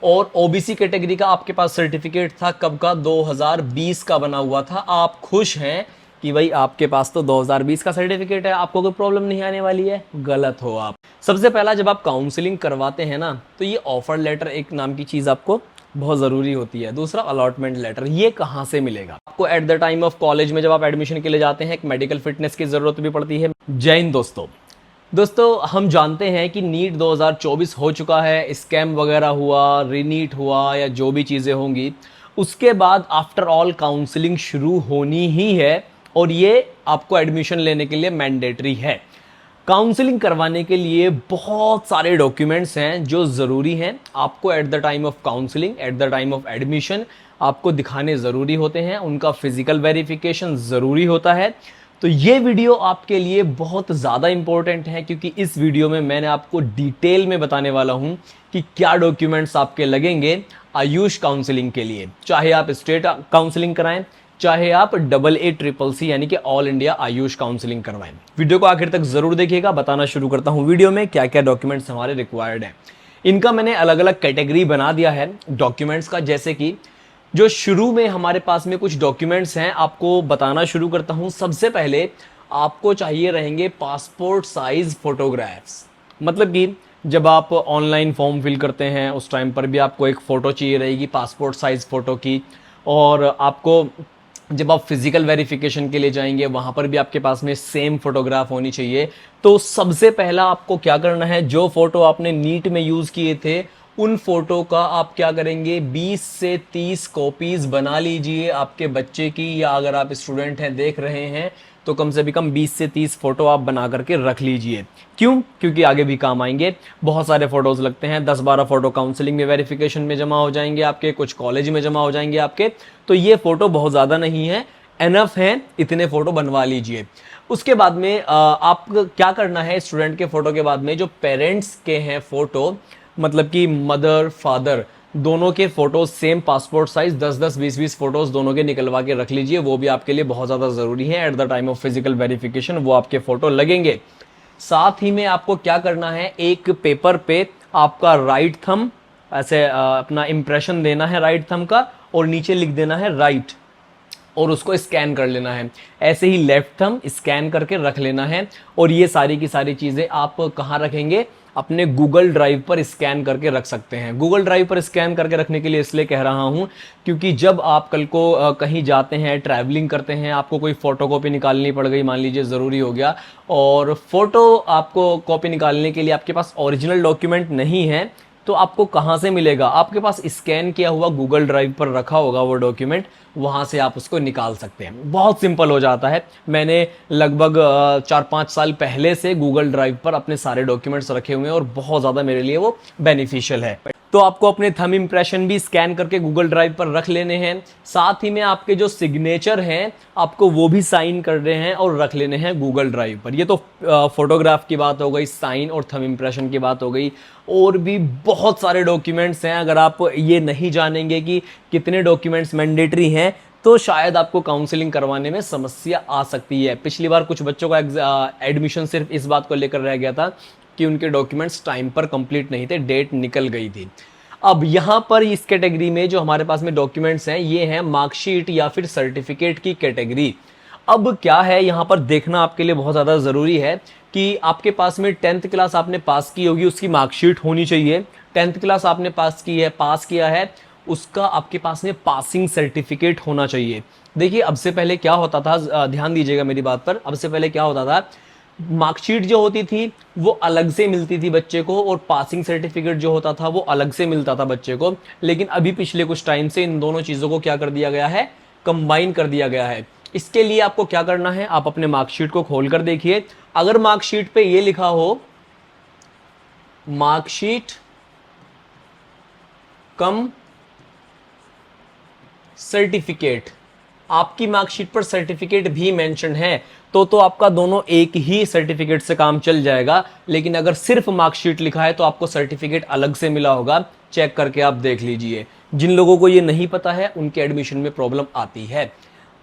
और OBC category का आपके पास सर्टिफिकेट था कब का, 2020 का बना हुआ था। आप खुश हैं कि भाई आपके पास तो 2020 का सर्टिफिकेट है, आपको कोई प्रॉब्लम नहीं आने वाली है? गलत हो आप। सबसे पहला जब आप काउंसलिंग करवाते हैं ना, तो ये ऑफर लेटर एक नाम की चीज़ आपको बहुत ज़रूरी होती है। दूसरा अलॉटमेंट लेटर, ये कहाँ से मिलेगा आपको? At the time of college में जब आप एडमिशन के लिए जाते हैं, एक मेडिकल फिटनेस की ज़रूरत भी पड़ती है। जय हिंद दोस्तों हम जानते हैं कि नीट 2024 हो चुका है, स्कैम वगैरह हुआ, रीनीट हुआ या जो भी चीज़ें होंगी, उसके बाद आफ्टर ऑल काउंसलिंग शुरू होनी ही है और ये आपको एडमिशन लेने के लिए मैंडेटरी है। काउंसलिंग करवाने के लिए बहुत सारे डॉक्यूमेंट्स हैं जो ज़रूरी हैं आपको at the time of counselling, at the time of admission आपको दिखाने ज़रूरी होते हैं। उनका फिजिकल वेरिफिकेशन ज़रूरी होता है। तो ये वीडियो आपके लिए बहुत ज़्यादा इंपॉर्टेंट है क्योंकि इस वीडियो में मैंने आपको डिटेल में बताने वाला हूं कि क्या डॉक्यूमेंट्स आपके लगेंगे आयुष काउंसलिंग के लिए। चाहे आप स्टेट काउंसलिंग कराएं, चाहे आप AA CCC यानी कि ऑल इंडिया आयुष काउंसलिंग करवाएं। वीडियो को आखिर तक जरूर देखिएगा। बताना शुरू करता हूं वीडियो में क्या क्या डॉक्यूमेंट्स हमारे रिक्वायर्ड हैं। इनका मैंने अलग अलग कैटेगरी बना दिया है डॉक्यूमेंट्स का। जैसे कि जो शुरू में हमारे पास में कुछ डॉक्यूमेंट्स हैं, आपको बताना शुरू करता हूं। सबसे पहले आपको चाहिए रहेंगे पासपोर्ट साइज फोटोग्राफ्स। मतलब कि जब आप ऑनलाइन फॉर्म फिल करते हैं उस टाइम पर भी आपको एक फ़ोटो चाहिए रहेगी पासपोर्ट साइज़ फ़ोटो की। और आपको जब आप फिजिकल वेरिफिकेशन के लिए जाएंगे वहां पर भी आपके पास में सेम फोटोग्राफ होनी चाहिए। तो सबसे पहला आपको क्या करना है, जो फोटो आपने नीट में यूज किए थे उन फोटो का आप क्या करेंगे, 20 से 30 कॉपीज बना लीजिए आपके बच्चे की, या अगर आप स्टूडेंट हैं देख रहे हैं तो कम से कम 20 से 30 फोटो आप बना करके रख लीजिए। क्यों? क्योंकि आगे भी काम आएंगे। बहुत सारे फोटोज लगते हैं, 10-12 फोटो काउंसलिंग में वेरिफिकेशन में जमा हो जाएंगे आपके, कुछ कॉलेज में जमा हो जाएंगे आपके। तो ये फोटो बहुत ज़्यादा नहीं है, एनफ है, इतने फोटो बनवा लीजिए। उसके बाद में आप क्या करना है, स्टूडेंट के फोटो के बाद में जो पेरेंट्स के हैं फोटो, मतलब कि मदर फादर दोनों के photos same passport size 10-10 20-20 photos दोनों के निकलवा के रख लीजिए। वो भी आपके लिए बहुत ज़्यादा ज़रूरी है। At the time of physical verification वो आपके फोटो लगेंगे। साथ ही में आपको क्या करना है, एक पेपर पे आपका राइट थंब ऐसे अपना इंप्रेशन देना है राइट थंब का, और नीचे लिख देना है राइट, और उसको स्कैन कर लेना है। ऐसे ही लेफ्ट थंब स्कैन करके रख लेना है। और ये सारी की सारी चीज़ें आप कहाँ रखेंगे, अपने गूगल ड्राइव पर स्कैन करके रख सकते हैं। गूगल ड्राइव पर स्कैन करके रखने के लिए इसलिए कह रहा हूं क्योंकि जब आप कल को कहीं जाते हैं, ट्रैवलिंग करते हैं, आपको कोई फोटोकॉपी निकालनी पड़ गई, मान लीजिए ज़रूरी हो गया, और फोटो आपको कॉपी निकालने के लिए आपके पास ओरिजिनल डॉक्यूमेंट नहीं है, तो आपको कहाँ से मिलेगा? आपके पास स्कैन किया हुआ गूगल ड्राइव पर रखा होगा वो डॉक्यूमेंट, वहाँ से आप उसको निकाल सकते हैं। बहुत सिंपल हो जाता है। मैंने लगभग 4-5 साल पहले से गूगल ड्राइव पर अपने सारे डॉक्यूमेंट्स रखे हुए हैं और बहुत ज़्यादा मेरे लिए वो बेनिफिशियल है। तो आपको अपने थंब इंप्रेशन भी स्कैन करके गूगल ड्राइव पर रख लेने हैं। साथ ही में आपके जो सिग्नेचर हैं आपको वो भी साइन कर रहे हैं और रख लेने हैं गूगल ड्राइव पर। ये तो फोटोग्राफ की बात हो गई, साइन और थंब इंप्रेशन की बात हो गई। और भी बहुत सारे डॉक्यूमेंट्स हैं। अगर आप ये नहीं जानेंगे कि कितने डॉक्यूमेंट्स मैंडेटरी हैं तो शायद आपको काउंसलिंग करवाने में समस्या आ सकती है। पिछली बार कुछ बच्चों का एडमिशन सिर्फ इस बात को लेकर रह गया था कि उनके डॉक्यूमेंट्स टाइम पर कंप्लीट नहीं थे, डेट निकल गई थी। अब यहाँ पर इस कैटेगरी में जो हमारे पास में डॉक्यूमेंट्स हैं ये हैं मार्कशीट या फिर सर्टिफिकेट की कैटेगरी। अब क्या है यहाँ पर देखना आपके लिए बहुत ज़्यादा ज़रूरी है कि आपके पास में 10th क्लास आपने पास की होगी, उसकी मार्कशीट होनी चाहिए। 10th क्लास आपने पास की है, पास किया है, उसका आपके पास में पासिंग सर्टिफिकेट होना चाहिए। देखिए अब से पहले क्या होता था, ध्यान दीजिएगा मेरी बात पर। अब से पहले क्या होता था, मार्कशीट जो होती थी वो अलग से मिलती थी बच्चे को, और पासिंग सर्टिफिकेट जो होता था वो अलग से मिलता था बच्चे को। लेकिन अभी पिछले कुछ टाइम से इन दोनों चीज़ों को क्या कर दिया गया है, कंबाइन कर दिया गया है। इसके लिए आपको क्या करना है, आप अपने मार्कशीट को खोल कर देखिए। अगर मार्कशीट पे ये लिखा हो मार्कशीट कम सर्टिफिकेट, आपकी मार्कशीट पर सर्टिफिकेट भी मेंशन है तो आपका दोनों एक ही सर्टिफिकेट से काम चल जाएगा। लेकिन अगर सिर्फ मार्कशीट लिखा है तो आपको सर्टिफिकेट अलग से मिला होगा, चेक करके आप देख लीजिए। जिन लोगों को ये नहीं पता है उनके एडमिशन में प्रॉब्लम आती है।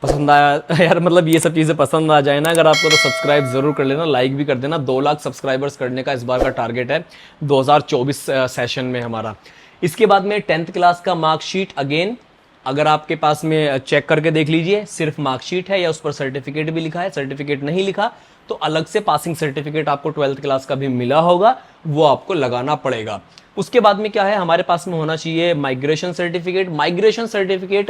पसंद आया यार, मतलब ये सब चीज़ें पसंद आ जाए ना अगर आपको, तो सब्सक्राइब जरूर कर लेना, लाइक भी कर देना। 2 लाख सब्सक्राइबर्स करने का इस बार का टारगेट है 2024 सेशन में हमारा। इसके बाद में 10th क्लास का मार्कशीट, अगेन अगर आपके पास में चेक करके देख लीजिए सिर्फ मार्कशीट है या उस पर सर्टिफिकेट भी लिखा है, सर्टिफिकेट नहीं लिखा तो अलग से पासिंग सर्टिफिकेट आपको 12th क्लास का भी मिला होगा, वो आपको लगाना पड़ेगा। उसके बाद में क्या है, हमारे पास में होना चाहिए माइग्रेशन सर्टिफिकेट। माइग्रेशन सर्टिफिकेट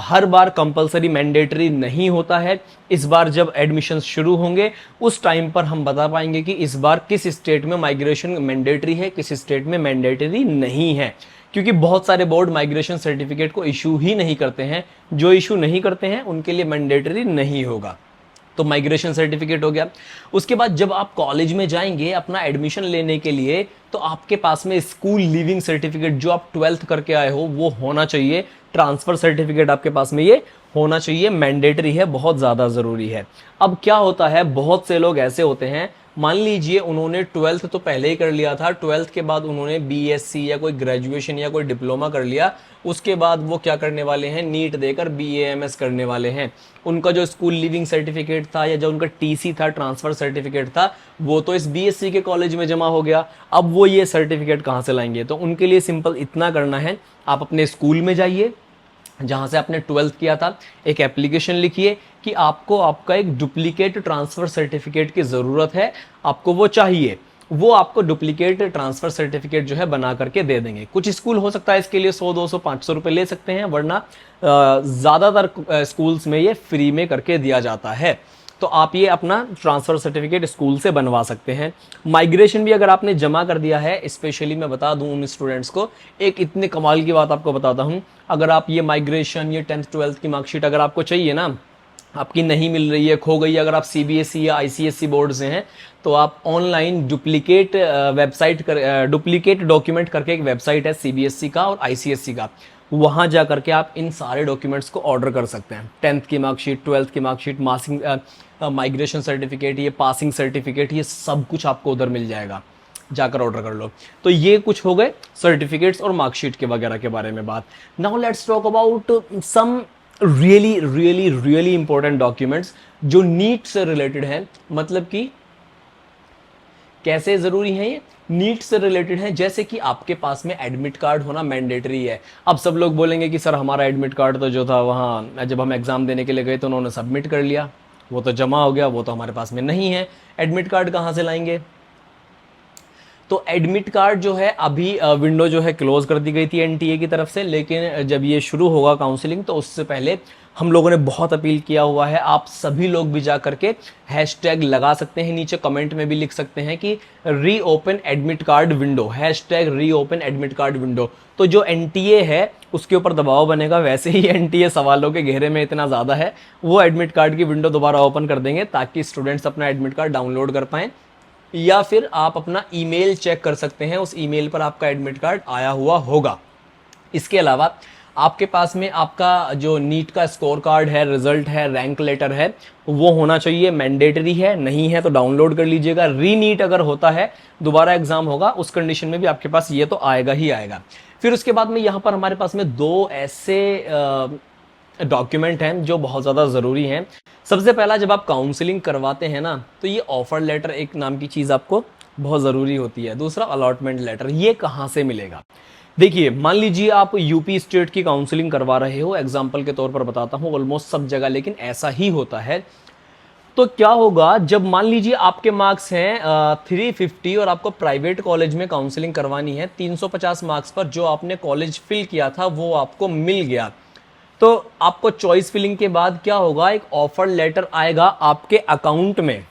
हर बार कंपलसरी मैंडेटरी नहीं होता है। इस बार जब एडमिशन शुरू होंगे उस टाइम पर हम बता पाएंगे कि इस बार किस स्टेट में माइग्रेशन मैंडेटरी है, किस स्टेट में मैंडेटरी नहीं है, क्योंकि बहुत सारे बोर्ड माइग्रेशन सर्टिफिकेट को इशू ही नहीं करते हैं। जो इशू नहीं करते हैं उनके लिए मैंडेटरी नहीं होगा। तो माइग्रेशन सर्टिफिकेट हो गया। उसके बाद जब आप कॉलेज में जाएंगे अपना एडमिशन लेने के लिए तो आपके पास में स्कूल लिविंग सर्टिफिकेट जो आप 12th करके आए हो वो होना चाहिए। ट्रांसफर सर्टिफिकेट आपके पास में ये होना चाहिए, मैंडेटरी है, बहुत ज़्यादा ज़रूरी है। अब क्या होता है, बहुत से लोग ऐसे होते हैं, मान लीजिए उन्होंने 12th तो पहले ही कर लिया था, 12th के बाद उन्होंने बीएससी या कोई ग्रेजुएशन या कोई डिप्लोमा कर लिया, उसके बाद वो क्या करने वाले हैं, नीट देकर बीएएमएस करने वाले हैं। उनका जो स्कूल लिविंग सर्टिफिकेट था या जो उनका टीसी था, ट्रांसफर सर्टिफिकेट था, वो तो इस बीएससी के कॉलेज में जमा हो गया। अब वो ये सर्टिफिकेट कहाँ से लाएंगे? तो उनके लिए सिंपल इतना करना है, आप अपने स्कूल में जाइए जहाँ से आपने 12th किया था, एक एप्लीकेशन लिखिए कि आपको आपका एक डुप्लीकेट ट्रांसफ़र सर्टिफिकेट की ज़रूरत है, आपको वो चाहिए। वो आपको डुप्लीकेट ट्रांसफ़र सर्टिफिकेट जो है बना करके दे देंगे। कुछ स्कूल हो सकता है इसके लिए 100, 200, 500 रुपये ले सकते हैं, वरना ज़्यादातर स्कूल्स में ये फ्री में करके दिया जाता है। तो आप ये अपना ट्रांसफ़र सर्टिफिकेट स्कूल से बनवा सकते हैं। माइग्रेशन भी अगर आपने जमा कर दिया है, स्पेशली मैं बता दूं उन स्टूडेंट्स को, एक इतने कमाल की बात आपको बताता हूं, अगर आप ये माइग्रेशन, ये 10th 12th की मार्कशीट अगर आपको चाहिए ना, आपकी नहीं मिल रही है, खो गई, अगर आप सीबीएसई या आईसीएसई बोर्ड से हैं तो आप ऑनलाइन डुप्लीकेट डुप्लीकेट डॉक्यूमेंट करके एक वेबसाइट है सीबीएसई का और आईसीएसई का, वहाँ जा करके आप इन सारे डॉक्यूमेंट्स को ऑर्डर कर सकते हैं। 10th की मार्कशीट, 12th की मार्कशीट, माइग्रेशन सर्टिफिकेट, ये पासिंग सर्टिफिकेट, ये सब कुछ आपको उधर मिल जाएगा, जाकर ऑर्डर कर लो। तो ये कुछ हो गए सर्टिफिकेट्स और मार्कशीट के वगैरह के बारे में बात। Now let's talk about some really really really important documents जो नीट से रिलेटेड है। मतलब कि कैसे ज़रूरी है ये, नीट से रिलेटेड है। जैसे कि आपके पास में एडमिट कार्ड होना मैंडेटरी है। अब सब लोग बोलेंगे कि सर हमारा एडमिट कार्ड तो जो था वहाँ जब हम एग्ज़ाम देने के लिए गए तो उन्होंने सबमिट कर लिया, वो तो जमा हो गया, वो तो हमारे पास में नहीं है। एडमिट कार्ड कहाँ से लाएंगे? तो एडमिट कार्ड जो है अभी विंडो जो है क्लोज कर दी गई थी एनटीए की तरफ से, लेकिन जब ये शुरू होगा काउंसलिंग तो उससे पहले हम लोगों ने बहुत अपील किया हुआ है, आप सभी लोग भी जा करके हैशटैग लगा सकते हैं, नीचे कमेंट में भी लिख सकते हैं कि reopen admit card window, hashtag reopen admit card window. तो जो एनटीए है उसके ऊपर दबाव बनेगा, वैसे ही एनटीए सवालों के घेरे में इतना ज़्यादा है, वो एडमिट कार्ड की विंडो दोबारा ओपन कर देंगे ताकि स्टूडेंट्स अपना एडमिट कार्ड डाउनलोड कर पाएँ। या फिर आप अपना ईमेल चेक कर सकते हैं, उस ईमेल पर आपका एडमिट कार्ड आया हुआ होगा। इसके अलावा आपके पास में आपका जो नीट का स्कोर कार्ड है, रिजल्ट है, रैंक लेटर है, वो होना चाहिए, मैंडेटरी है, नहीं है तो डाउनलोड कर लीजिएगा। री नीट अगर होता है, दोबारा एग्जाम होगा, उस कंडीशन में भी आपके पास ये तो आएगा ही आएगा। फिर उसके बाद में यहाँ पर हमारे पास में दो ऐसे डॉक्यूमेंट हैं जो बहुत ज़्यादा ज़रूरी हैं। सबसे पहला, जब आप काउंसलिंग करवाते हैं ना तो ये ऑफर लेटर एक नाम की चीज़ आपको बहुत ज़रूरी होती है। दूसरा अलॉटमेंट लेटर, ये कहाँ से मिलेगा? देखिए, मान लीजिए आप यूपी स्टेट की काउंसलिंग करवा रहे हो, एग्जाम्पल के तौर पर बताता हूँ, ऑलमोस्ट सब जगह लेकिन ऐसा ही होता है। तो क्या होगा, जब मान लीजिए आपके मार्क्स हैं 350 और आपको प्राइवेट कॉलेज में काउंसलिंग करवानी है, 350 मार्क्स पर जो आपने कॉलेज फिल किया था वो आपको मिल गया, तो आपको चॉइस फिलिंग के बाद क्या होगा, एक ऑफर लेटर आएगा आपके अकाउंट में।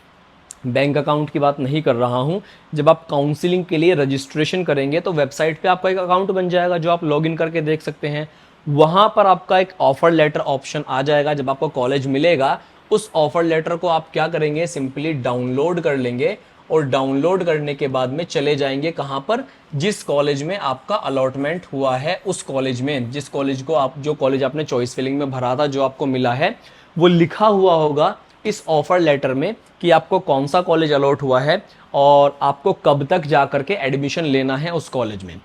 बैंक अकाउंट की बात नहीं कर रहा हूं। जब आप काउंसलिंग के लिए रजिस्ट्रेशन करेंगे तो वेबसाइट पे आपका एक अकाउंट बन जाएगा जो आप लॉगिन करके देख सकते हैं। वहां पर आपका एक ऑफर लेटर ऑप्शन आ जाएगा। जब आपको कॉलेज मिलेगा, उस ऑफर लेटर को आप क्या करेंगे, सिंपली डाउनलोड कर लेंगे और डाउनलोड करने के बाद में चले जाएंगे कहां पर, जिस कॉलेज में आपका अलॉटमेंट हुआ है, उस कॉलेज में, जिस कॉलेज को आप, जो कॉलेज आपने चॉइस फिलिंग में भरा था, जो आपको मिला है, वो लिखा हुआ होगा इस ऑफर लेटर में कि आपको कौन सा कॉलेज अलॉट हुआ है और आपको कब तक जा करके एडमिशन लेना है उस कॉलेज में।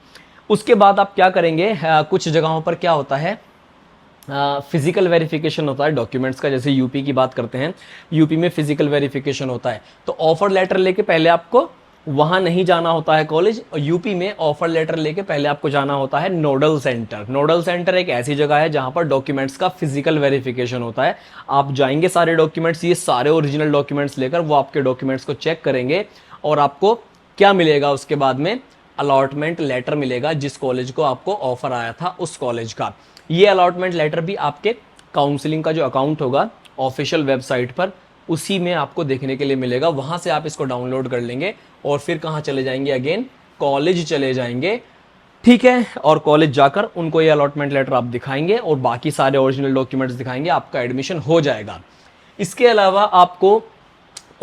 उसके बाद आप क्या करेंगे, कुछ जगहों पर क्या होता है, फिजिकल वेरिफिकेशन होता है डॉक्यूमेंट्स का। जैसे यूपी की बात करते हैं, यूपी में फिजिकल वेरिफिकेशन होता है। तो ऑफर लेटर लेके पहले आपको वहां नहीं जाना होता है कॉलेज। यूपी में ऑफर लेटर लेके पहले आपको जाना होता है नोडल सेंटर। नोडल सेंटर एक ऐसी जगह है जहां पर डॉक्यूमेंट्स का फिजिकल वेरिफिकेशन होता है। आप जाएंगे सारे डॉक्यूमेंट्स, ये सारे ओरिजिनल डॉक्यूमेंट्स लेकर, वो आपके डॉक्यूमेंट्स को चेक करेंगे और आपको क्या मिलेगा उसके बाद में, अलॉटमेंट लेटर मिलेगा, जिस कॉलेज को आपको ऑफर आया था उस कॉलेज का। ये अलॉटमेंट लेटर भी आपके काउंसलिंग का जो अकाउंट होगा ऑफिशियल वेबसाइट पर, उसी में आपको देखने के लिए मिलेगा। वहां से आप इसको डाउनलोड कर लेंगे और फिर कहाँ चले जाएंगे, अगेन कॉलेज चले जाएंगे, ठीक है। और कॉलेज जाकर उनको ये अलॉटमेंट लेटर आप दिखाएंगे और बाकी सारे ओरिजिनल डॉक्यूमेंट्स दिखाएंगे, आपका एडमिशन हो जाएगा। इसके अलावा आपको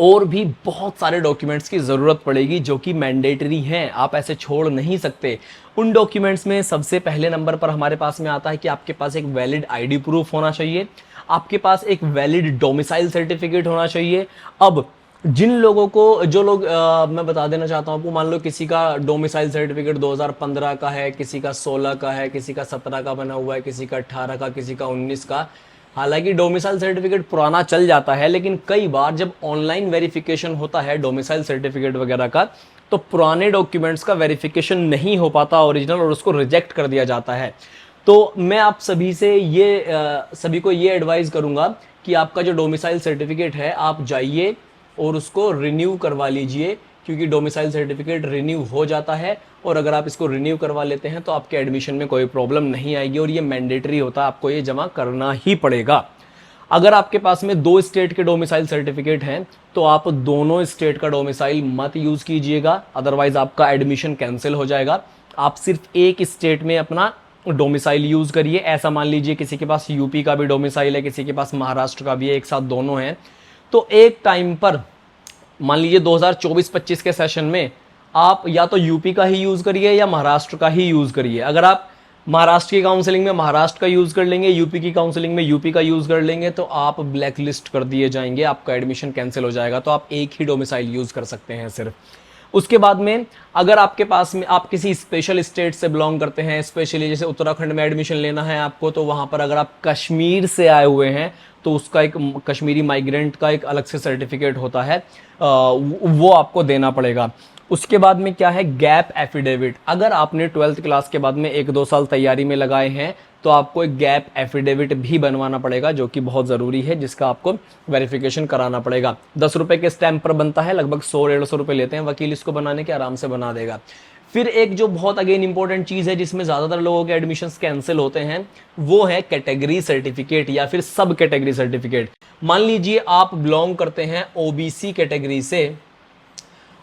और भी बहुत सारे डॉक्यूमेंट्स की ज़रूरत पड़ेगी जो कि मैंडेटरी हैं, आप ऐसे छोड़ नहीं सकते। उन डॉक्यूमेंट्स में सबसे पहले नंबर पर हमारे पास में आता है कि आपके पास एक वैलिड आईडी प्रूफ होना चाहिए, आपके पास एक वैलिड डोमिसाइल सर्टिफिकेट होना चाहिए। अब जिन लोगों को, जो लोग मैं बता देना चाहता हूँ आपको, मान लो किसी का डोमिसाइल सर्टिफिकेट 2015 का है, किसी का 16 का है, किसी का 17 का बना हुआ है, किसी का 18 का, किसी का 19 का। हालांकि डोमिसाइल सर्टिफिकेट पुराना चल जाता है, लेकिन कई बार जब ऑनलाइन वेरिफिकेशन होता है डोमिसाइल सर्टिफिकेट वगैरह का, तो पुराने डॉक्यूमेंट्स का वेरिफिकेशन नहीं हो पाता ओरिजिनल, और उसको रिजेक्ट कर दिया जाता है। तो मैं आप सभी से सभी को ये एडवाइस करूंगा कि आपका जो डोमिसाइल सर्टिफिकेट है आप जाइए और उसको रिन्यू करवा लीजिए, क्योंकि डोमिसाइल सर्टिफिकेट रिन्यू हो जाता है और अगर आप इसको रिन्यू करवा लेते हैं तो आपके एडमिशन में कोई प्रॉब्लम नहीं आएगी, और ये मैंडेटरी होता है, आपको ये जमा करना ही पड़ेगा। अगर आपके पास में 2 स्टेट के डोमिसाइल सर्टिफिकेट हैं तो आप दोनों स्टेट का डोमिसाइल मत यूज़ कीजिएगा, अदरवाइज आपका एडमिशन कैंसिल हो जाएगा। आप सिर्फ एक स्टेट में अपना डोमिसाइल यूज़ करिए। ऐसा मान लीजिए किसी के पास यूपी का भी डोमिसाइल है, किसी के पास महाराष्ट्र का भी है, एक साथ दोनों हैं, तो एक टाइम पर मान लीजिए 2024-25 के सेशन में आप या तो यूपी का ही यूज़ करिए या महाराष्ट्र का ही यूज़ करिए। अगर आप महाराष्ट्र की काउंसलिंग में महाराष्ट्र का यूज़ कर लेंगे, यूपी की काउंसलिंग में यूपी का यूज़ कर लेंगे, तो आप ब्लैक लिस्ट कर दिए जाएंगे, आपका एडमिशन कैंसिल हो जाएगा। तो आप एक ही डोमिसाइल यूज़ कर सकते हैं सिर्फ। उसके बाद में अगर आपके पास में आप किसी स्पेशल स्टेट से बिलोंग करते हैं, स्पेशली जैसे उत्तराखंड में एडमिशन लेना है आपको, तो वहाँ पर अगर आप कश्मीर से आए हुए हैं तो उसका एक कश्मीरी माइग्रेंट का एक अलग से सर्टिफिकेट होता है, वो आपको देना पड़ेगा। उसके बाद में क्या है, गैप एफिडेविट। अगर आपने 12th क्लास के बाद में 1-2 साल तैयारी में लगाए हैं तो आपको एक गैप एफिडेविट भी बनवाना पड़ेगा, जो कि बहुत ज़रूरी है, जिसका आपको वेरिफिकेशन कराना पड़ेगा। 10 रुपये के स्टैंप पर बनता है, लगभग 100-150 रुपये लेते हैं वकील इसको बनाने के, आराम से बना देगा। फिर एक जो बहुत अगेन इंपॉर्टेंट चीज़ है जिसमें ज़्यादातर लोगों के एडमिशन्स कैंसिल होते हैं, वो है कैटेगरी सर्टिफिकेट या फिर सब कैटेगरी सर्टिफिकेट। मान लीजिए आप बिलोंग करते हैं ओबीसी कैटेगरी से,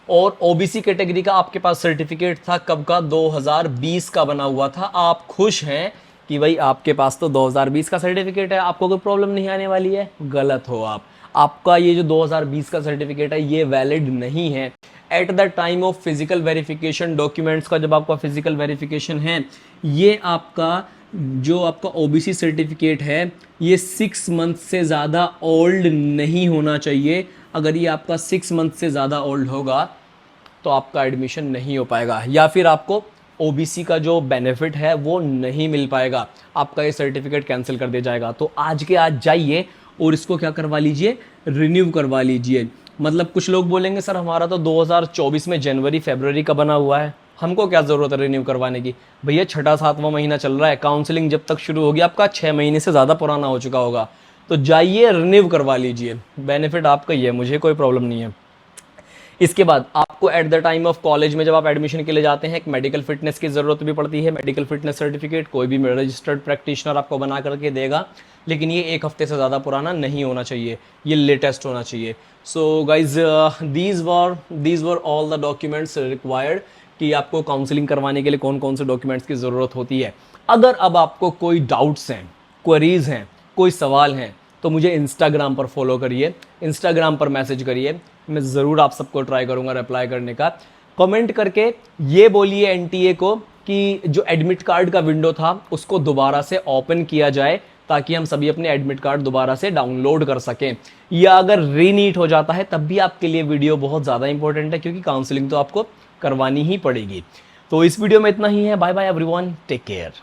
और ओबीसी कैटेगरी का आपके पास सर्टिफिकेट था कब का, 2020 का बना हुआ था। आप खुश हैं कि भाई आपके पास तो 2020 का सर्टिफिकेट है, आपको कोई प्रॉब्लम नहीं आने वाली है। गलत हो आप। आपका ये जो 2020 का सर्टिफिकेट है ये वैलिड नहीं है। At the time of physical verification documents का, जब आपका फिजिकल वेरिफिकेशन है, ये आपका जो आपका ओबीसी सर्टिफिकेट है ये 6 मंथ से ज़्यादा ओल्ड नहीं होना चाहिए। अगर ये आपका 6 मंथ से ज़्यादा ओल्ड होगा तो आपका एडमिशन नहीं हो पाएगा, या फिर आपको ओबीसी का जो बेनिफिट है वो नहीं मिल पाएगा, आपका ये सर्टिफिकेट कैंसिल कर दिया जाएगा। तो आज के आज जाइए और इसको क्या करवा लीजिए, रिन्यू करवा लीजिए। मतलब कुछ लोग बोलेंगे सर हमारा तो 2024 में जनवरी-फरवरी का बना हुआ है, हमको क्या ज़रूरत है रिन्यू करवाने की। भैया 6वां-7वां महीना चल रहा है, काउंसलिंग जब तक शुरू होगी आपका 6 महीने से ज़्यादा पुराना हो चुका होगा, तो जाइए रिन्यू करवा लीजिए, बेनिफिट आपका ही है, मुझे कोई प्रॉब्लम नहीं है। इसके बाद आपको at the time of college में जब आप एडमिशन के लिए जाते हैं एक मेडिकल फिटनेस की ज़रूरत भी पड़ती है। मेडिकल फिटनेस सर्टिफिकेट कोई भी रजिस्टर्ड प्रैक्टिशनर आपको बना करके देगा, लेकिन ये 1 हफ्ते से ज़्यादा पुराना नहीं होना चाहिए, ये लेटेस्ट होना चाहिए। So guys these were all the documents required कि आपको काउंसलिंग करवाने के लिए कौन कौन से डॉक्यूमेंट्स की ज़रूरत होती है। अगर अब आपको कोई डाउट्स हैं, क्वेरीज हैं, कोई सवाल हैं, तो मुझे इंस्टाग्राम पर फॉलो करिए, इंस्टाग्राम पर मैसेज करिए, मैं ज़रूर आप सबको ट्राई करूँगा रिप्लाई करने का। कमेंट करके ये बोलिए एनटीए को कि जो एडमिट कार्ड का विंडो था उसको दोबारा से ओपन किया जाए, ताकि हम सभी अपने एडमिट कार्ड दोबारा से डाउनलोड कर सकें। या अगर रीनीट हो जाता है तब भी आपके लिए वीडियो बहुत ज़्यादा इंपॉर्टेंट है, क्योंकि काउंसलिंग तो आपको करवानी ही पड़ेगी। तो इस वीडियो में इतना ही है। Bye bye everyone, take care.